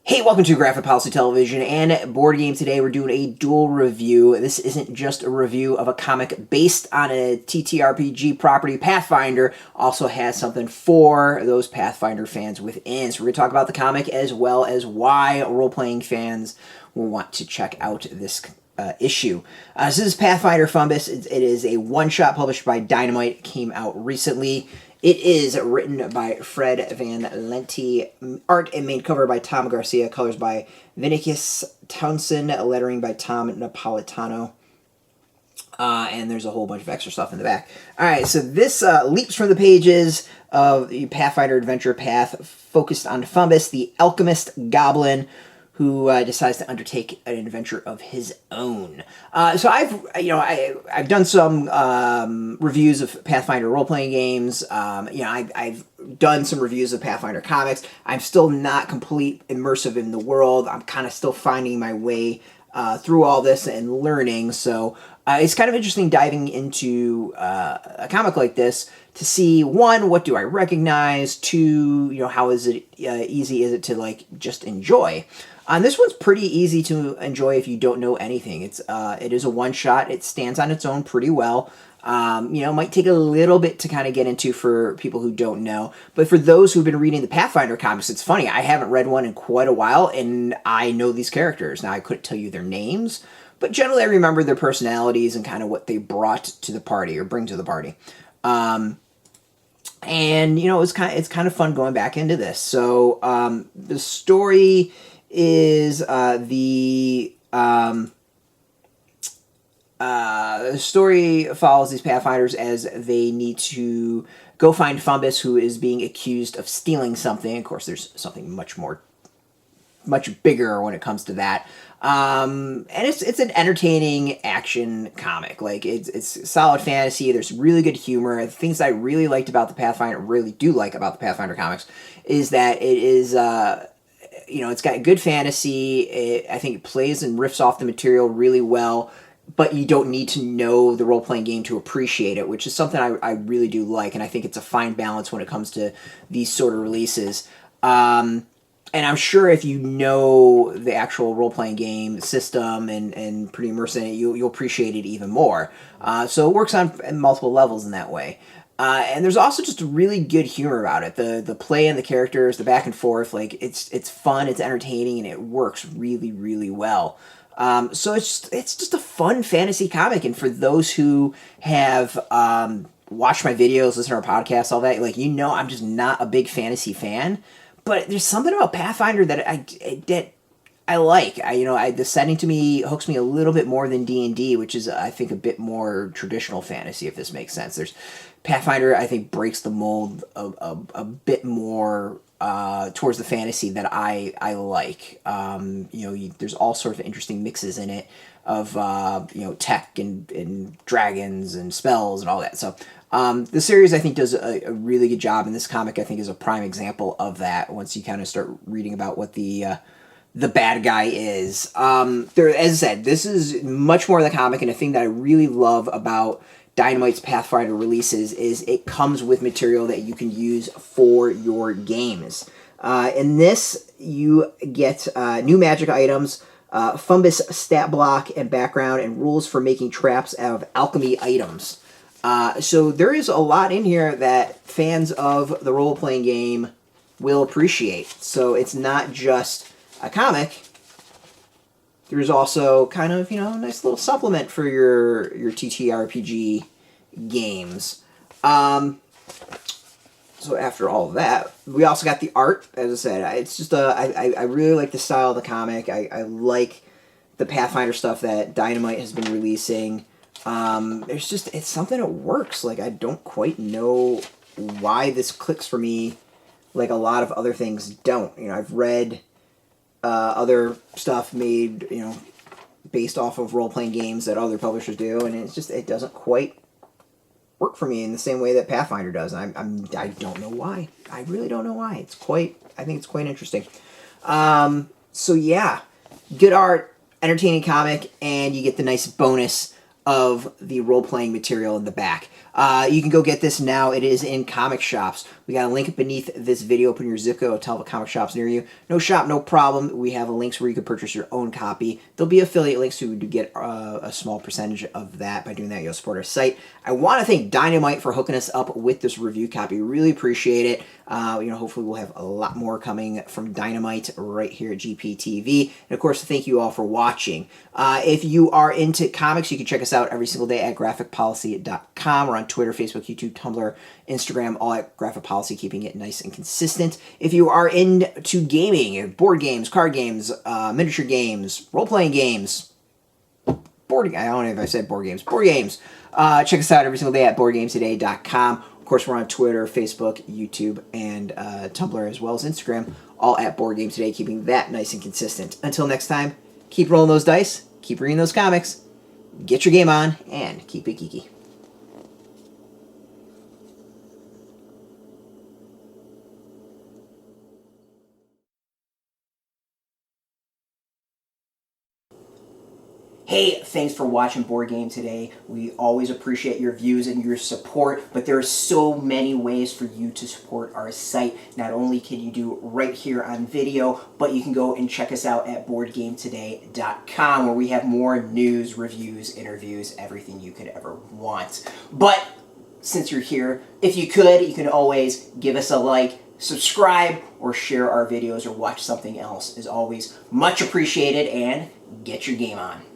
Hey, welcome to Graphic Policy Television and Board Game. Today we're doing a dual review. This isn't just a review of a comic based on a TTRPG property. Pathfinder also has something for those Pathfinder fans within. So we're going to talk about the comic as well as why role-playing fans will want to check out this issue. So this is Pathfinder Fumbus. It is a one-shot published by Dynamite. It came out recently. It is written by Fred Van Lente, art and main cover by Tom Garcia, colors by Vinicius, Towsend, lettering by Tom Napolitano, and there's a whole bunch of extra stuff in the back. Alright, so this leaps from the pages of the Pathfinder Adventure Path, focused on Fumbus, the Alchemist Goblin, who decides to undertake an adventure of his own. So I've done some reviews of Pathfinder role-playing games. I've done some reviews of Pathfinder comics. I'm still not complete immersive in the world. I'm kind of still finding my way through all this and learning. So it's kind of interesting diving into a comic like this to see, one, what do I recognize? Two, how is it easy is it to just enjoy? This one's pretty easy to enjoy if you don't know anything. It is a one-shot. It stands on its own pretty well. It might take a little bit to kind of get into for people who don't know. But for those who've been reading the Pathfinder comics, it's funny. I haven't read one in quite a while, and I know these characters. Now, I couldn't tell you their names, but generally I remember their personalities and kind of what they brought to the party or bring to the party. It's kind of fun going back into this. So the story is the story follows these Pathfinders as they need to go find Fumbus, who is being accused of stealing something. Of course, there's something much bigger when it comes to that. And it's an entertaining action comic. It's solid fantasy. There's really good humor. The things I really liked about the Pathfinder, really do like about the Pathfinder comics, is that it is it's got good fantasy. I think it plays and riffs off the material really well, but you don't need to know the role-playing game to appreciate it, which is something I really do like, and I think it's a fine balance when it comes to these sort of releases. And I'm sure if you know the actual role-playing game system and pretty immersed in it, you'll appreciate it even more. So it works on multiple levels in that way. And there's also just really good humor about it. The play and the characters, the back and forth, it's fun, it's entertaining, and it works really, really well. So it's just a fun fantasy comic, and for those who have watched my videos, listened to our podcast, all that, I'm just not a big fantasy fan. But there's something about Pathfinder that I like. The setting to me hooks me a little bit more than D&D, which is, I think, a bit more traditional fantasy, if this makes sense. Pathfinder, I think, breaks the mold a bit more towards the fantasy that I like. There's all sorts of interesting mixes in it of tech and dragons and spells and all that. So the series, I think, does a really good job, and this comic, I think, is a prime example of that. Once you kind of start reading about what the bad guy is, as I said, this is much more of the comic, and a thing that I really love about Dynamite's Pathfinder releases is it comes with material that you can use for your games. In this, you get new magic items, Fumbus stat block and background, and rules for making traps out of alchemy items. So there is a lot in here that fans of the role-playing game will appreciate. So it's not just a comic. There's also kind of, a nice little supplement for your TTRPG games. So after all of that, we also got the art. As I said, it's just I really like the style of the comic. I like the Pathfinder stuff that Dynamite has been releasing. It's something that works. I don't quite know why this clicks for me like a lot of other things don't. I've read other stuff made, based off of role-playing games that other publishers do, and it doesn't quite work for me in the same way that Pathfinder does. I don't know why. I really don't know why. I think it's quite interesting. So yeah, good art, entertaining comic, and you get the nice bonus of the role-playing material in the back. You can go get this now. It is in comic shops. We got a link beneath this video. Open your zip code, tell the comic shops near you. No shop, no problem. We have links where you can purchase your own copy. There'll be affiliate links to get a small percentage of that. By doing that, you'll support our site. I want to thank Dynamite for hooking us up with this review copy. Really appreciate it. Hopefully we'll have a lot more coming from Dynamite right here at GPTV. And of course, thank you all for watching. If you are into comics, you can check us out every single day at graphicpolicy.com. We're on Twitter, Facebook, YouTube, Tumblr, Instagram, all at Graphic Policy, keeping it nice and consistent. If you are into gaming, board games, card games, miniature games, role-playing games, I don't know if I said board games, check us out every single day at boardgametoday.com. Of course, we're on Twitter, Facebook, YouTube, and Tumblr, as well as Instagram, all at Board Game Today, keeping that nice and consistent. Until next time, keep rolling those dice, keep reading those comics, get your game on, and keep it geeky. Hey, thanks for watching Board Game Today. We always appreciate your views and your support, but there are so many ways for you to support our site. Not only can you do it right here on video, but you can go and check us out at boardgametoday.com, where we have more news, reviews, interviews, everything you could ever want. But since you're here, if you could, you can always give us a like, subscribe, or share our videos, or watch something else. Is always much appreciated, and get your game on.